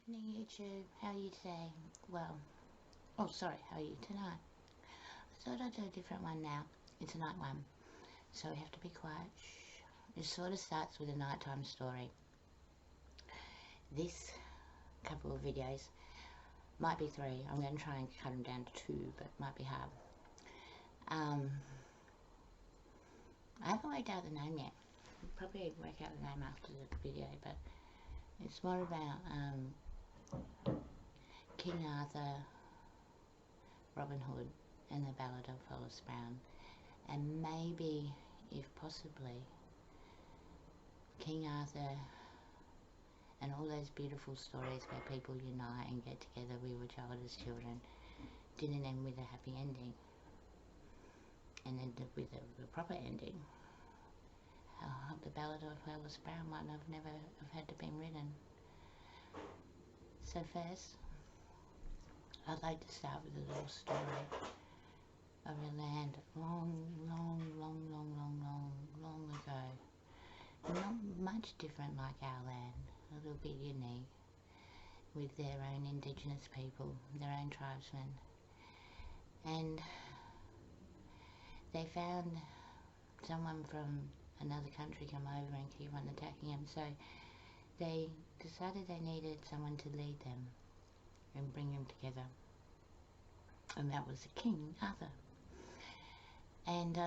Evening YouTube, how are you today? Well, oh sorry, how are you tonight? I thought I'd do a different one now. It's a night one, so we have to be quiet. Shh. It sort of starts with a nighttime story. This couple of videos, might be 3, I'm going to try and cut them down to 2, but might be hard. I haven't worked out the name yet. I'll probably work out the name after the video, but it's more about King Arthur, Robin Hood, and the Ballad of Hollis Brown, and maybe, if possibly, King Arthur and all those beautiful stories where people unite and get together. We were child as children, didn't end with a happy ending, and ended with a proper ending. The Ballad of Hollis Brown might have never have had to been written. So first, I'd like to start with a little story of a land long ago. Not much different like our land, a little bit unique, with their own indigenous people, their own tribesmen. And they found someone from another country come over and keep on attacking them, so they decided they needed someone to lead them and bring them together, and that was the King Arthur. And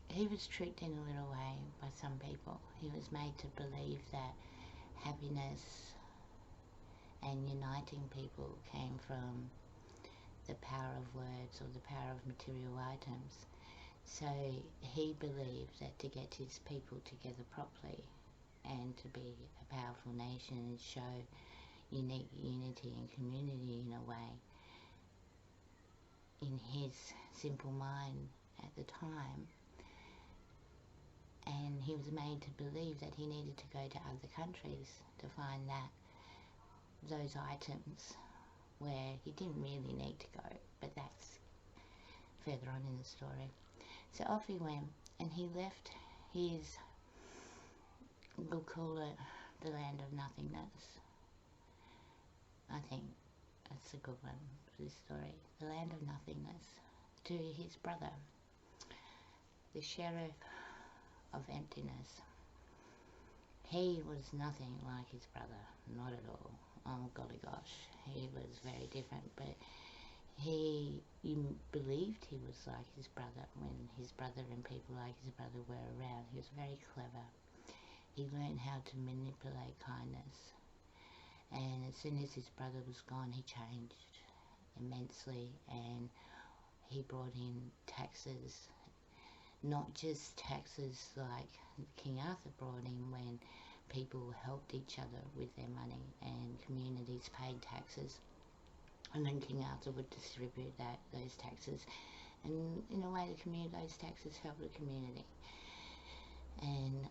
he was tricked in a little way by some people. He was made to believe that happiness and uniting people came from the power of words or the power of material items. So he believed that to get his people together properly and to be a powerful nation and show unique unity and community in a way, in his simple mind at the time, and he was made to believe that he needed to go to other countries to find those items where he didn't really need to go, but that's further on in the story. So off he went, and he left his, we'll call it the land of nothingness. I think that's a good one for this story. The land of nothingness, to his brother, the sheriff of emptiness. He was nothing like his brother, not at all. Oh golly gosh, he was very different, but you believed he was like his brother when his brother and people like his brother were around. He was very clever. He learned how to manipulate kindness, and as soon as his brother was gone, he changed immensely, and he brought in taxes, not just taxes like King Arthur brought in when people helped each other with their money and communities paid taxes, and then King Arthur would distribute those taxes, and in a way those taxes helped the community. And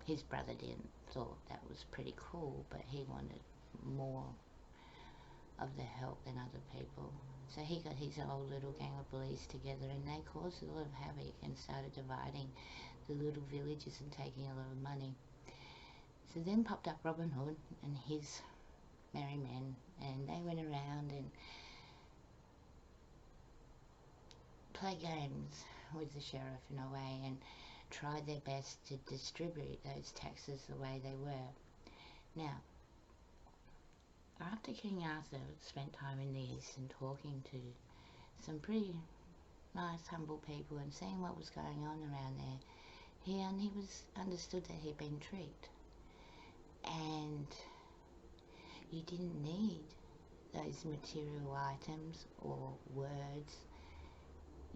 his brother didn't, thought that was pretty cool, but he wanted more of the help than other people. So he got his whole little gang of bullies together, and they caused a lot of havoc and started dividing the little villages and taking a lot of money. So then popped up Robin Hood and his merry men, and they went around and played games with the sheriff in a way, and tried their best to distribute those taxes the way they were. Now, after King Arthur spent time in the East and talking to some pretty nice, humble people and seeing what was going on around there, he was understood that he'd been tricked, and you didn't need those material items or words.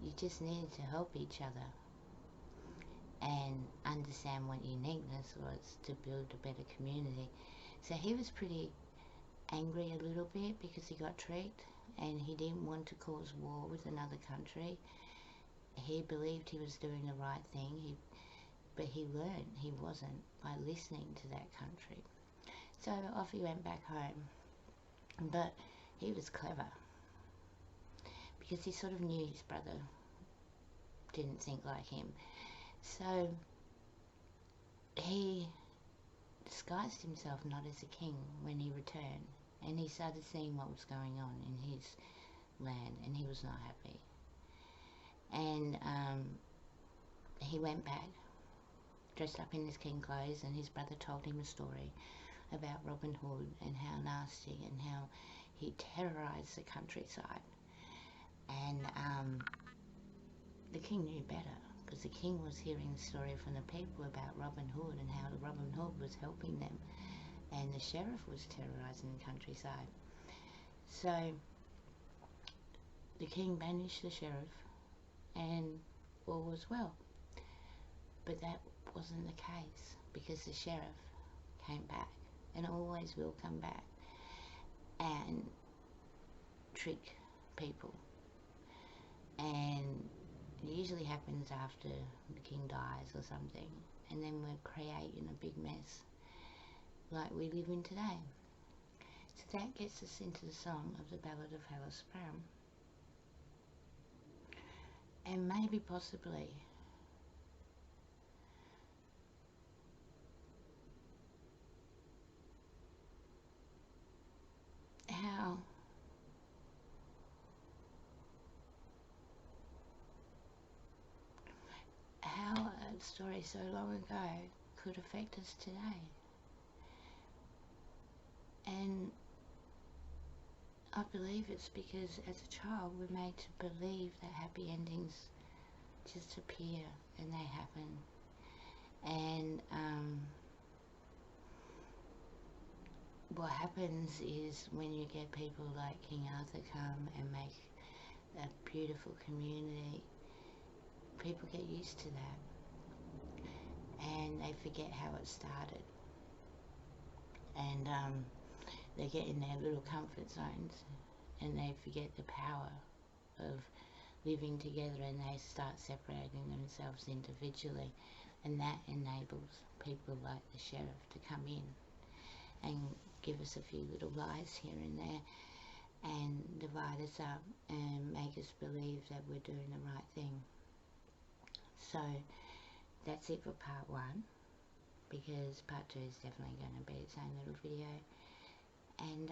You just needed to help each other and understand what uniqueness was to build a better community. So he was pretty angry a little bit because he got tricked, and he didn't want to cause war with another country. He believed he was doing the right thing, but he learned he wasn't by listening to that country. So off he went back home, but he was clever because he sort of knew his brother didn't think like him. So he disguised himself not as a king when he returned, and he started seeing what was going on in his land, and he was not happy. And he went back, dressed up in his king clothes, and his brother told him a story about Robin Hood and how nasty and how he terrorised the countryside. And the king knew better, because the king was hearing the story from the people about Robin Hood and how Robin Hood was helping them, and the sheriff was terrorising the countryside. So the king banished the sheriff, and all was well. But that wasn't the case, because the sheriff came back, and always will come back, and trick people. And it usually happens after the king dies or something, and then we're creating a big mess like we live in today. So that gets us into the song of the Ballad of Hollis Brown. And maybe possibly how a story so long ago could affect us today. And I believe it's because as a child we're made to believe that happy endings just appear and they happen. And what happens is when you get people like King Arthur come and make a beautiful community, people get used to that, and they forget how it started, and they get in their little comfort zones, and they forget the power of living together, and they start separating themselves individually, and that enables people like the sheriff to come in and give us a few little lies here and there, and divide us up and make us believe that we're doing the right thing. So that's it for part 1, because part 2 is definitely going to be its own little video. And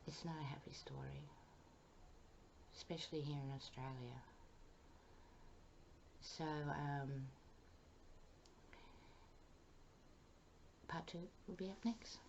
it's not a happy story, especially here in Australia. So part 2 will be up next.